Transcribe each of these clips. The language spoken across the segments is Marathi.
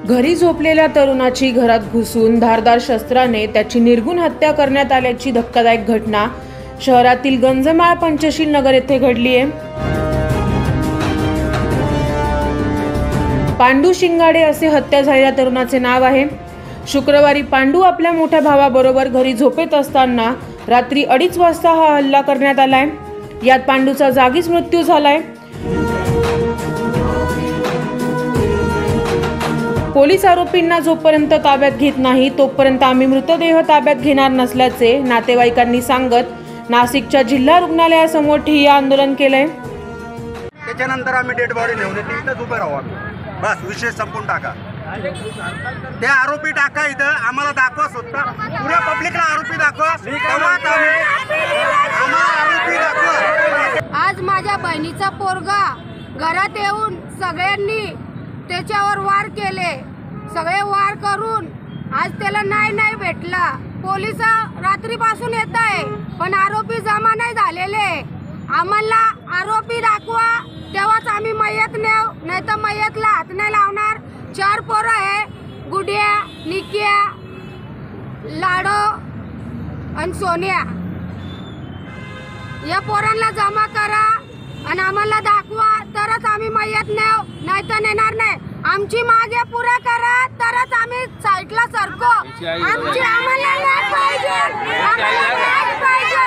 घरी झोपलेल्या तरुणाची घरात घुसून धारदार शस्त्राने त्याची निर्घृण हत्या करण्यात आल्याची धक्कादायक घटना शहरातील गंजमाळ पंचशील नगर येथे घडली आहे। पांडू शिंगाडे असे हत्या झालेल्या तरुणाचे नाव आहे। शुक्रवारी पांडू आपल्या मोठ्या भावाबरोबर घरी झोपेत असताना रात्री 2:30 वाजता हा हल्ला करण्यात आलाय। यात पांडूचा जागीच मृत्यू झालाय। पोलीस आरोपींना जोपर्यंत ताब्यात घेत नाही तोपर्यंत आम्ही मृतदेह ताब्यात घेणार नसल्याचे नातेवाईकांनी सांगत नाशिकच्या जिल्हा रुग्णालयासमोर ठिय्या आंदोलन केलंय। त्याच्यानंतर आम्ही डेड बॉडी नेऊन इथं उभे राहू आम्ही, बस विषय संपून टाका। ते आरोपी टाका, इथं आम्हाला दाखवा, स्वतः पुऱ्या पब्लिकला आरोपी दाखवा, आरोपी दाखवा। आज माझ्या बहिणीचा पोरगा घरात येऊन सगळ्यांनी त्याच्यावर वार केले, सगळे वार करून आज त्याला नाही भेटला। पोलीस रात्रीपासून येत आहे पण आरोपी जमा नाही झालेले। आम्हाला आरोपी दाखवा तेव्हाच आम्ही मयत नेऊ, नाही तर मयतला हात नाही लावणार। 4 पोरं आहे, गुडिया, निकिया, लाडो आणि सोनिया। या पोरांना जमा करा आणि आम्हाला दाखवा तरच आम्ही मयत नेऊ, नाही तर नेणार नाही। आमची मागे पुरा करा तरच आम्ही साईडला सरको। आमची आम्हाला न्याय पाहिजे, आम्हाला न्याय पाहिजे,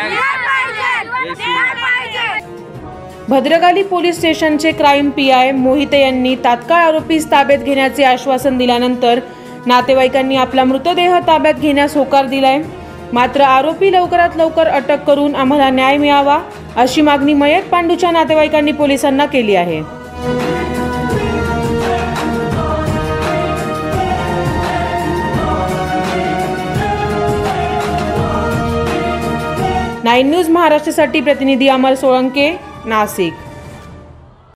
न्याय पाहिजे, न्याय पाहिजे। भद्रकाली पोलीस स्टेशनचे क्राईम पीआय मोहिते यांनी तात्काळ आरोपीस ताब्यात घेण्याचे आश्वासन दिल्यानंतर नातेवाईकांनी आपला मृतदेह ताब्यात घेण्यास होकार दिलाय। मात्र आरोपी लवकरात लवकर अटक करून आम्हाला न्याय मिळावा अशी मागणी मयत पांडूच्या नातेवाईकांनी पोलिसांना केली आहे। 9 न्यूज महाराष्ट्रासाठी प्रतिनिधी अमर सोळंके, नाशिक।